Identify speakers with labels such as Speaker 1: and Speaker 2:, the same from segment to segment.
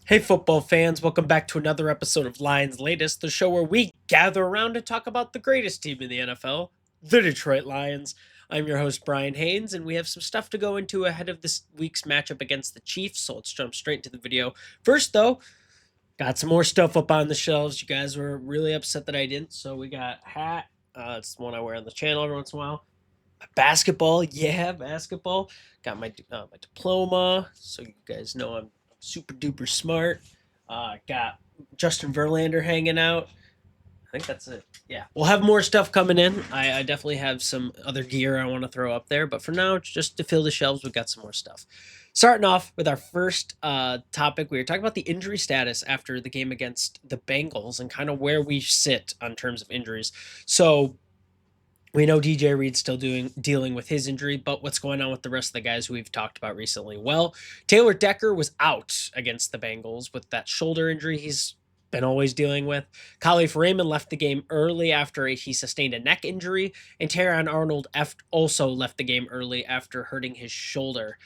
Speaker 1: Hey, football fans, welcome back to another episode of Lions Latest, the show where we gather around to talk about the greatest team in the NFL, the Detroit Lions. I'm your host, Bryan Hanes, and we have some stuff to go into ahead of this week's matchup against the Chiefs, so let's jump straight into the video. First, though, got some more stuff up on the shelves. You guys were really upset that I didn't, so we got a hat. It's the one I wear on the channel every once in a while. Basketball, yeah, basketball. Got my diploma, so you guys know I'm super duper smart. Got Justin Verlander hanging out. I think that's it. Yeah, we'll have more stuff coming in. I definitely have some other gear I want to throw up there, but for now, just to fill the shelves, we've got some more stuff. Starting off with our first topic, we were talking about the injury status after the game against the Bengals and kind of where we sit on terms of injuries. So we know DJ Reed's still dealing with his injury, but what's going on with the rest of the guys who we've talked about recently? Well, Taylor Decker was out against the Bengals with that shoulder injury he's been always dealing with. Khalif Raymond left the game early after he sustained a neck injury, and Terron Arnold also left the game early after hurting his shoulder.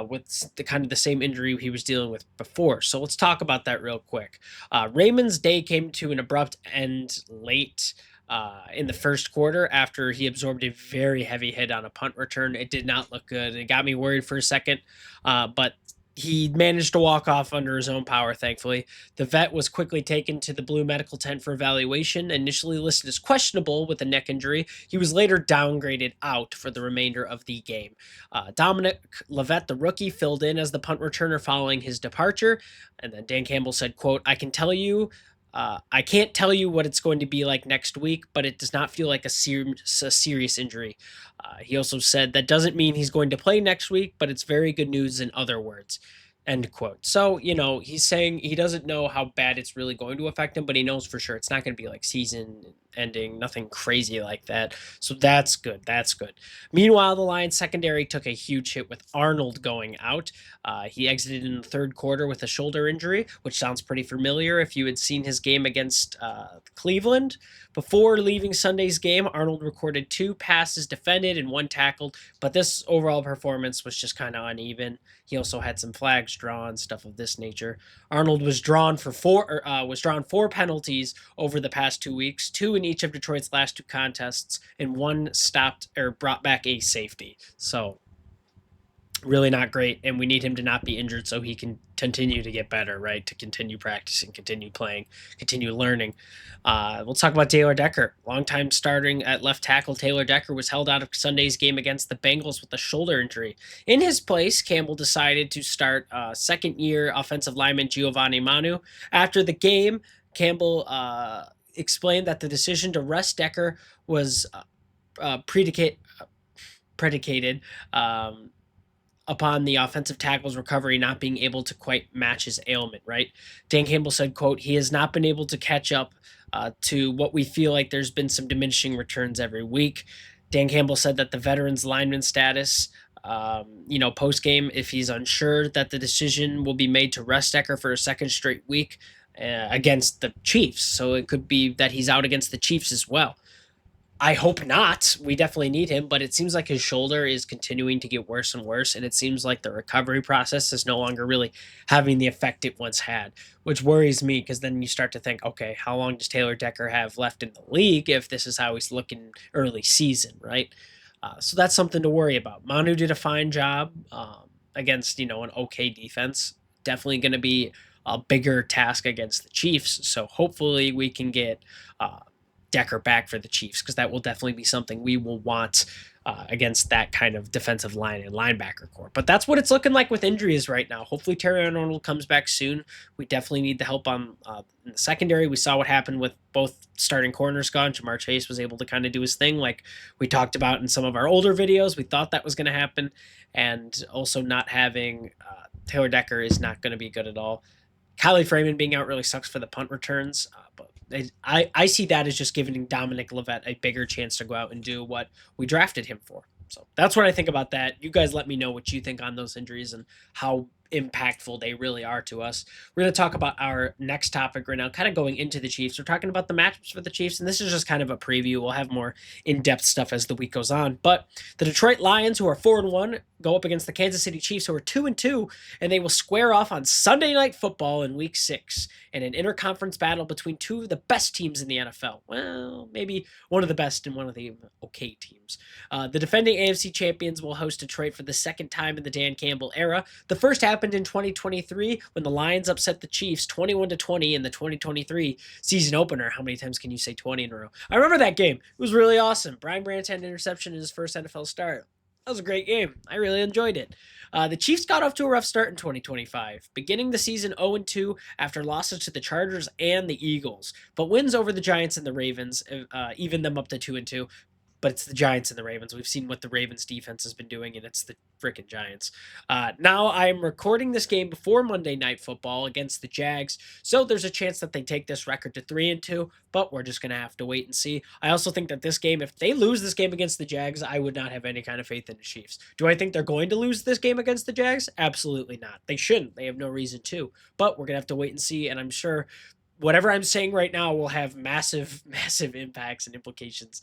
Speaker 1: With the kind of the same injury he was dealing with before. So let's talk about that real quick. Raymond's day came to an abrupt end late in the first quarter after he absorbed a very heavy hit on a punt return. It did not look good. It got me worried for a second, but he managed to walk off under his own power, thankfully. The vet was quickly taken to the Blue medical tent for evaluation. Initially listed as questionable with a neck injury, he was later downgraded out for the remainder of the game. Dominic Leavitt, the rookie, filled in as the punt returner following his departure. And then Dan Campbell said, quote, I can't tell you what it's going to be like next week, but it does not feel like a serious injury. He also said that doesn't mean he's going to play next week, but it's very good news in other words. End quote. So, he's saying he doesn't know how bad it's really going to affect him, but he knows for sure it's not going to be like season ending, nothing crazy like that. So that's good. That's good. Meanwhile, the Lions secondary took a huge hit with Arnold going out. He exited in the third quarter with a shoulder injury, which sounds pretty familiar if you had seen his game against Cleveland. Before leaving Sunday's game, Arnold recorded 2 passes defended and 1 tackled, but this overall performance was just kind of uneven. He also had some flags drawn, stuff of this nature. Arnold was drawn for 4 penalties over the past 2 weeks, 2 in each of Detroit's last 2 contests, and 1 stopped or brought back a safety. So really not great, and we need him to not be injured so he can continue to get better, right? To continue practicing, continue playing, continue learning. We'll talk about Taylor Decker. Longtime starting at left tackle, Taylor Decker was held out of Sunday's game against the Bengals with a shoulder injury. In his place, Campbell decided to start second-year offensive lineman Giovanni Manu. After the game, Campbell explained that the decision to rest Decker was predicated upon the offensive tackle's recovery not being able to quite match his ailment, right? Dan Campbell said, quote, he has not been able to catch up to what we feel like there's been some diminishing returns every week. Dan Campbell said that the veteran's lineman status, post-game, if he's unsure that the decision will be made to rest Decker for a second straight week against the Chiefs. So it could be that he's out against the Chiefs as well. I hope not. We definitely need him, but it seems like his shoulder is continuing to get worse and worse, and it seems like the recovery process is no longer really having the effect it once had, which worries me because then you start to think, okay, how long does Taylor Decker have left in the league if this is how he's looking early season, right? So that's something to worry about. Manu did a fine job against, an okay defense. Definitely going to be a bigger task against the Chiefs, so hopefully we can get Decker back for the Chiefs, because that will definitely be something we will want against that kind of defensive line and linebacker core. But that's what it's looking like with injuries right now. Hopefully Terry Arnold comes back soon. We definitely need the help on in the secondary. We saw what happened with both starting corners gone. Jamar Chase was able to kind of do his thing like we talked about in some of our older videos. We thought that was going to happen. And also not having Taylor Decker is not going to be good at all. Khalif Raymond being out really sucks for the punt returns, but I see that as just giving Dominic Leavitt a bigger chance to go out and do what we drafted him for. So that's what I think about that. You guys let me know what you think on those injuries and how impactful they really are to us. We're going to talk about our next topic right now, kind of going into the Chiefs. We're talking about the matchups for the Chiefs, and this is just kind of a preview. We'll have more in-depth stuff as the week goes on. But the Detroit Lions, who are 4-1, go up against the Kansas City Chiefs, who are 2-2, and they will square off on Sunday Night Football in Week 6 in an interconference battle between two of the best teams in the NFL. Well, maybe one of the best and one of the okay teams. The defending AFC champions will host Detroit for the second time in the Dan Campbell era. The first happened in 2023 when the Lions upset the Chiefs 21-20 in the 2023 season opener. How many times can you say 20 in a row? I remember that game. It was really awesome. Brian Branch had an interception in his first NFL start. That was a great game. I really enjoyed it. The Chiefs got off to a rough start in 2025, beginning the season 0-2 after losses to the Chargers and the Eagles, but wins over the Giants and the Ravens evened them up to 2-2. But it's the Giants and the Ravens. We've seen what the Ravens defense has been doing, and it's the freaking Giants. Now I'm recording this game before Monday Night Football against the Jags, so there's a chance that they take this record to 3-2, but we're just going to have to wait and see. I also think that this game, if they lose this game against the Jags, I would not have any kind of faith in the Chiefs. Do I think they're going to lose this game against the Jags? Absolutely not. They shouldn't. They have no reason to, but we're going to have to wait and see, and I'm sure whatever I'm saying right now will have massive, massive impacts and implications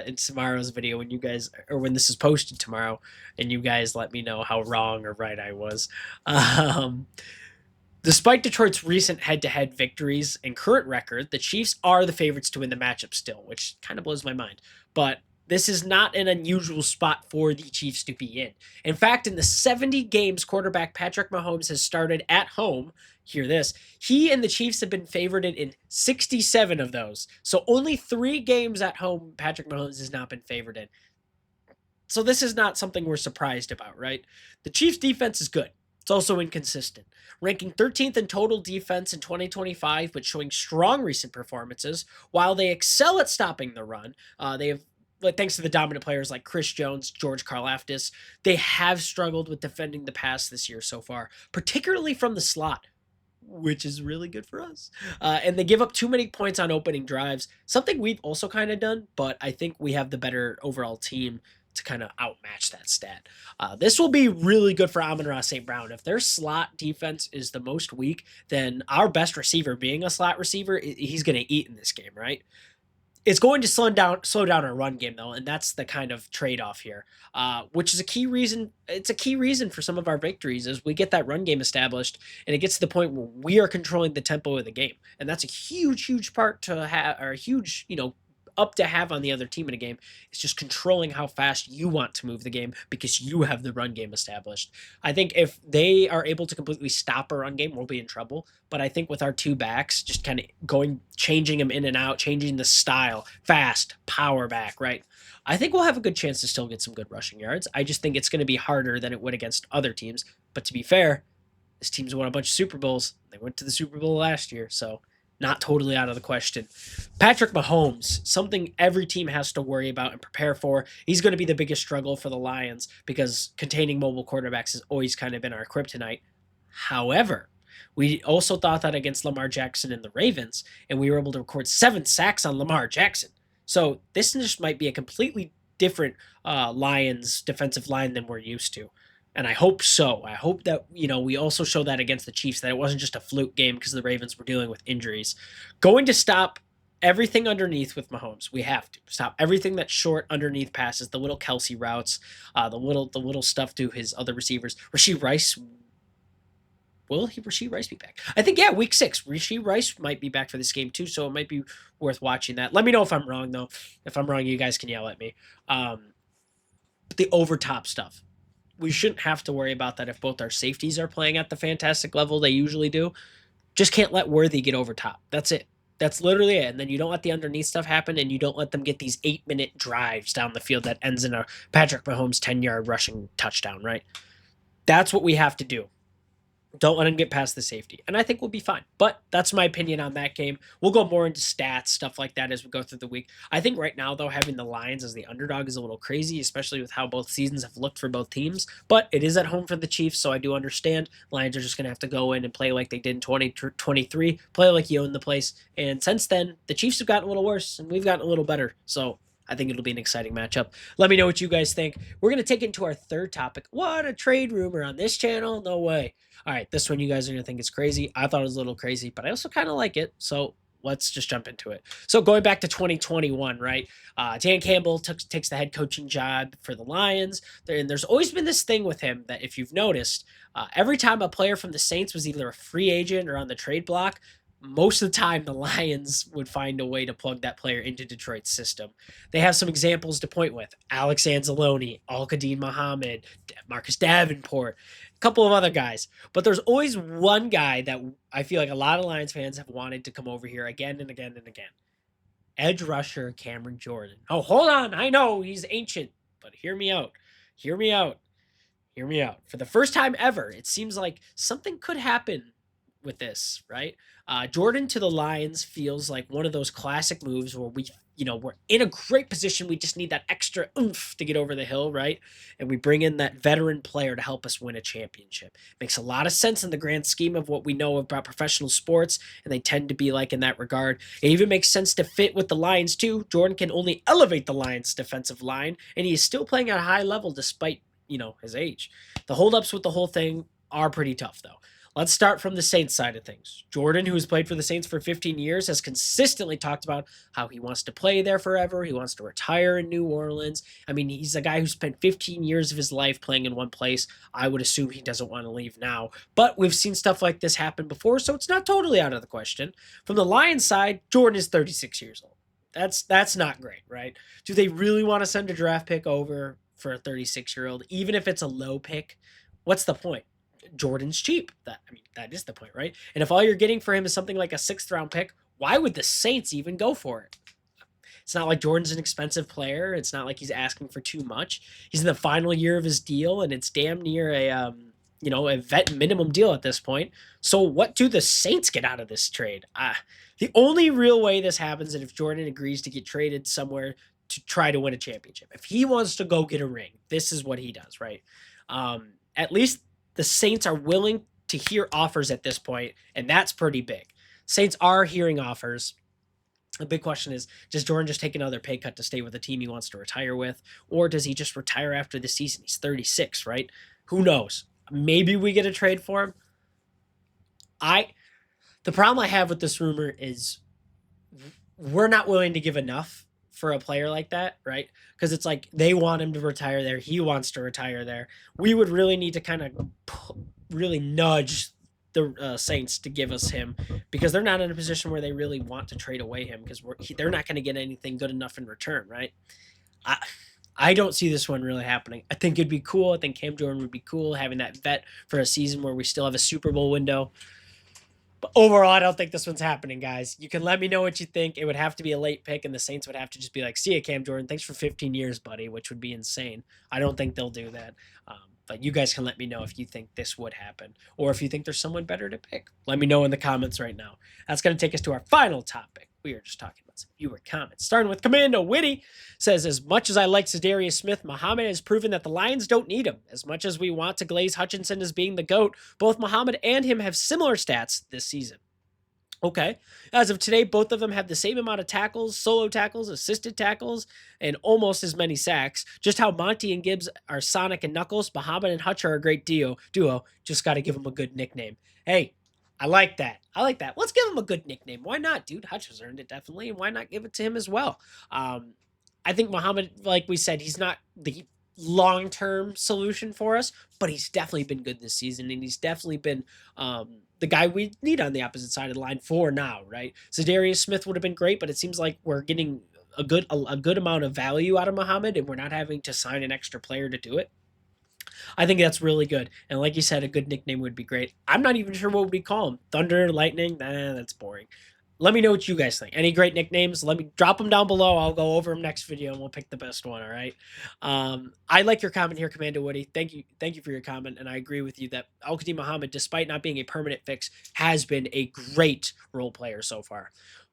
Speaker 1: in tomorrow's video when you guys, or when this is posted tomorrow, and you guys let me know how wrong or right I was. Despite Detroit's recent head-to-head victories and current record, the Chiefs are the favorites to win the matchup still, which kind of blows my mind. But this is not an unusual spot for the Chiefs to be in. In fact, in the 70 games quarterback Patrick Mahomes has started at home, hear this, he and the Chiefs have been favored in 67 of those. So only 3 games at home Patrick Mahomes has not been favored in. So this is not something we're surprised about, right? The Chiefs' defense is good. It's also inconsistent, ranking 13th in total defense in 2025, but showing strong recent performances. While they excel at stopping the run, they have, thanks to the dominant players like Chris Jones, George Karlaftis, they have struggled with defending the pass this year so far, particularly from the slot, which is really good for us. And they give up too many points on opening drives, something we've also kind of done, but I think we have the better overall team to kind of outmatch that stat. This will be really good for Amon-Ra St. Brown. If their slot defense is the most weak, then our best receiver being a slot receiver, he's going to eat in this game, right? It's going to slow down our run game, though, and that's the kind of trade-off here, which is a key reason. It's a key reason for some of our victories is we get that run game established, and it gets to the point where we are controlling the tempo of the game, and that's a huge, huge part to have, or a huge, up to have on the other team in a game. It's just controlling how fast you want to move the game because you have the run game established. I think if they are able to completely stop a run game, we'll be in trouble. But I think with our 2 backs, just kind of changing them in and out, changing the style, fast, power back, right? I think we'll have a good chance to still get some good rushing yards. I just think it's going to be harder than it would against other teams. But to be fair, this team's won a bunch of Super Bowls. They went to the Super Bowl last year, so not totally out of the question. Patrick Mahomes, something every team has to worry about and prepare for. He's going to be the biggest struggle for the Lions because containing mobile quarterbacks has always kind of been our kryptonite. However, we also thought that against Lamar Jackson and the Ravens, and we were able to record 7 sacks on Lamar Jackson. So this just might be a completely different Lions defensive line than we're used to. And I hope so. I hope that, we also show that against the Chiefs, that it wasn't just a fluke game because the Ravens were dealing with injuries. Going to stop everything underneath with Mahomes. We have to stop everything that's short underneath passes, the little Kelsey routes, the little stuff to his other receivers. Rashee Rice, will Rashee Rice be back? I think, yeah, week 6. Rashee Rice might be back for this game too, so it might be worth watching that. Let me know if I'm wrong, though. If I'm wrong, you guys can yell at me. But the over-top stuff, we shouldn't have to worry about that if both our safeties are playing at the fantastic level they usually do. Just can't let Worthy get over top. That's it. That's literally it. And then you don't let the underneath stuff happen, and you don't let them get these 8-minute drives down the field that ends in a Patrick Mahomes 10-yard rushing touchdown, right? That's what we have to do. Don't let him get past the safety. And I think we'll be fine. But that's my opinion on that game. We'll go more into stats, stuff like that as we go through the week. I think right now, though, having the Lions as the underdog is a little crazy, especially with how both seasons have looked for both teams. But it is at home for the Chiefs, so I do understand. Lions are just going to have to go in and play like they did in 2023, play like you own the place. And since then, the Chiefs have gotten a little worse, and we've gotten a little better. So I think it'll be an exciting matchup. Let me know what you guys think. We're going to take it into our third topic. What, a trade rumor on this channel? No way. All right, this one you guys are going to think is crazy. I thought it was a little crazy, but I also kind of like it. So let's just jump into it. So going back to 2021, right? Dan Campbell takes the head coaching job for the Lions. And there's always been this thing with him that if you've noticed, every time a player from the Saints was either a free agent or on the trade block, most of the time the Lions would find a way to plug that player into Detroit's system. They have some examples to point with. Alex Anzalone, Al-Qadim Muhammad, Marcus Davenport, a couple of other guys. But there's always one guy that I feel like a lot of Lions fans have wanted to come over here again and again and again. Edge rusher Cameron Jordan. Oh, hold on. I know he's ancient, but hear me out. Hear me out. Hear me out. For the first time ever, it seems like something could happen with this, right? Jordan to the Lions feels like one of those classic moves where we're in a great position. We just need that extra oomph to get over the hill, right? And we bring in that veteran player to help us win a championship. Makes a lot of sense in the grand scheme of what we know about professional sports, and they tend to be like in that regard. It even makes sense to fit with the Lions too. Jordan can only elevate the Lions' defensive line, and he is still playing at a high level despite, his age. The holdups with the whole thing are pretty tough, though. Let's start from the Saints side of things. Jordan, who has played for the Saints for 15 years, has consistently talked about how he wants to play there forever. He wants to retire in New Orleans. I mean, he's a guy who spent 15 years of his life playing in one place. I would assume he doesn't want to leave now. But we've seen stuff like this happen before, so it's not totally out of the question. From the Lions side, Jordan is 36 years old. That's not great, right? Do they really want to send a draft pick over for a 36-year-old, even if it's a low pick? What's the point? Jordan's cheap. That is the point, right? And if all you're getting for him is something like a 6th-round pick, why would the Saints even go for it? It's not like Jordan's an expensive player. It's not like he's asking for too much. He's in the final year of his deal, and it's damn near a vet minimum deal at this point. So what do the Saints get out of this trade? The only real way this happens is if Jordan agrees to get traded somewhere to try to win a championship. If he wants to go get a ring, this is what he does, right? At least the Saints are willing to hear offers at this point, and that's pretty big. Saints are hearing offers. The big question is, does Jordan just take another pay cut to stay with the team he wants to retire with? Or does he just retire after the season? He's 36, right? Who knows? Maybe we get a trade for him. The problem I have with this rumor is we're not willing to give enough for a player like that, right? Because it's like they want him to retire there. He wants to retire there. We would really need to kind of really nudge the Saints to give us him, because they're not in a position where they really want to trade away him, because they're not going to get anything good enough in return, right? I don't see this one really happening. I think it'd be cool. I think Cam Jordan would be cool having that vet for a season where we still have a Super Bowl window. But overall, I don't think this one's happening, guys. You can let me know what you think. It would have to be a late pick, and the Saints would have to just be like, see ya, Cam Jordan. Thanks for 15 years, buddy, which would be insane. I don't think they'll do that. But you guys can let me know if you think this would happen, or if you think there's someone better to pick. Let me know in the comments right now. That's going to take us to our final topic. We are just talking about some viewer comments. Starting with Commando Witty, says, as much as I like Zadarius Smith, Muhammad has proven that the Lions don't need him. As much as we want to glaze Hutchinson as being the GOAT, both Muhammad and him have similar stats this season. Okay. As of today, both of them have the same amount of tackles, solo tackles, assisted tackles, and almost as many sacks. Just how Monty and Gibbs are Sonic and Knuckles, Muhammad and Hutch are a great duo. Just got to give them a good nickname. Hey, I like that. Let's give him a good nickname. Why not, dude? Hutch has earned it, definitely, and why not give it to him as well? I think Muhammad, like we said, he's not the long-term solution for us, but he's definitely been good this season, and he's definitely been the guy we need on the opposite side of the line for now, right? Zadarius Smith would have been great, but it seems like we're getting a good amount of value out of Muhammad, and we're not having to sign an extra player to do it. I think that's really good. And like you said, a good nickname would be great. I'm not even sure what we call him. Thunder, Lightning? Nah, that's boring. Let me know what you guys think. Any great nicknames? Let me drop them down below. I'll go over them next video, and we'll pick the best one, all right? I like your comment here, Commander Woody. Thank you for your comment, and I agree with you that Al-Qadim Muhammad, despite not being a permanent fix, has been a great role player so far.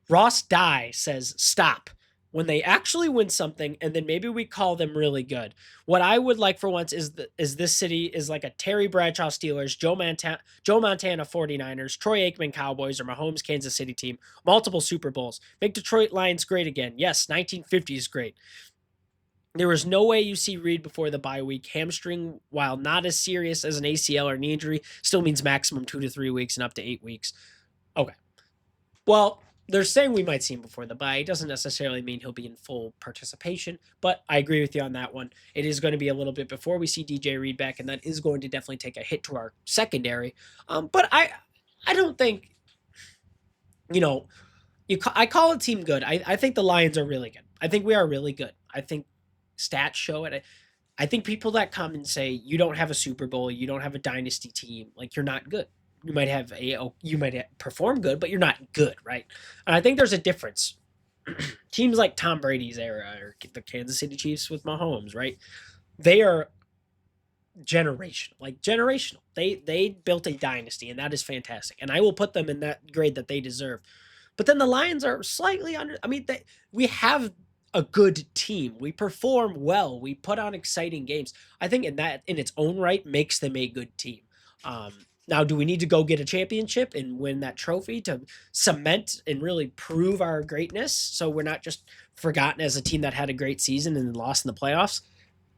Speaker 1: Ross Dye says, stop. when they actually win something, and then maybe we call them really good. What I would like for once is this city is like a Terry Bradshaw Steelers, Joe Montana 49ers, Troy Aikman Cowboys, or Mahomes Kansas City team, multiple Super Bowls. Make Detroit Lions great again. Yes, 1950 is great. There was no way you see Reed before the bye week. Hamstring, while not as serious as an ACL or knee injury, still means maximum 2 to 3 weeks and up to 8 weeks. Okay. Well, they're saying we might see him before the bye. It doesn't necessarily mean he'll be in full participation, but I agree with you on that one. It is going to be a little bit before we see DJ Reed back, and that is going to definitely take a hit to our secondary. But I don't think, you know, I call a team good. I think the Lions are really good. I think we are really good. I think stats show it. I think people that come and say you don't have a Super Bowl, you don't have a dynasty team, like you're not good. You might perform good, but you're not good, right? And I think there's a difference. Teams like Tom Brady's era or the Kansas City Chiefs with Mahomes, right? They are generational. They built a dynasty, and that is fantastic. And I will put them in that grade that they deserve. But then the Lions are slightly under. I mean, we have a good team. We perform well. We put on exciting games. I think in its own right makes them a good team. Um, Now, do we need to go get a championship and win that trophy to cement and really prove our greatness so we're not just forgotten as a team that had a great season and then lost in the playoffs?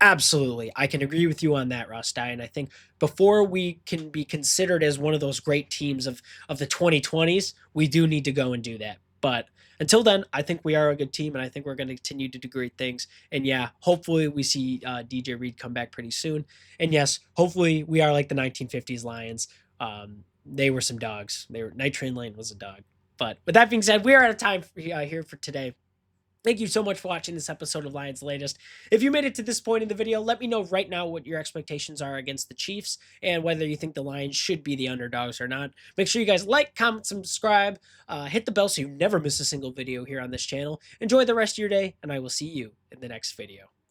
Speaker 1: Absolutely. I can agree with you on that, Ross Dye. And I think before we can be considered as one of those great teams of the 2020s, we do need to go and do that. But until then, I think we are a good team, and I think we're going to continue to do great things. And yeah, hopefully we see DJ Reed come back pretty soon. And yes, hopefully we are like the 1950s Lions. They were some dogs. Night Train Lane was a dog. But with that being said, we are out of time here for today. Thank you so much for watching this episode of Lions Latest. If you made it to this point in the video, let me know right now what your expectations are against the Chiefs and whether you think the Lions should be the underdogs or not. Make sure you guys like, comment, subscribe, hit the bell so you never miss a single video here on this channel. Enjoy the rest of your day, and I will see you in the next video.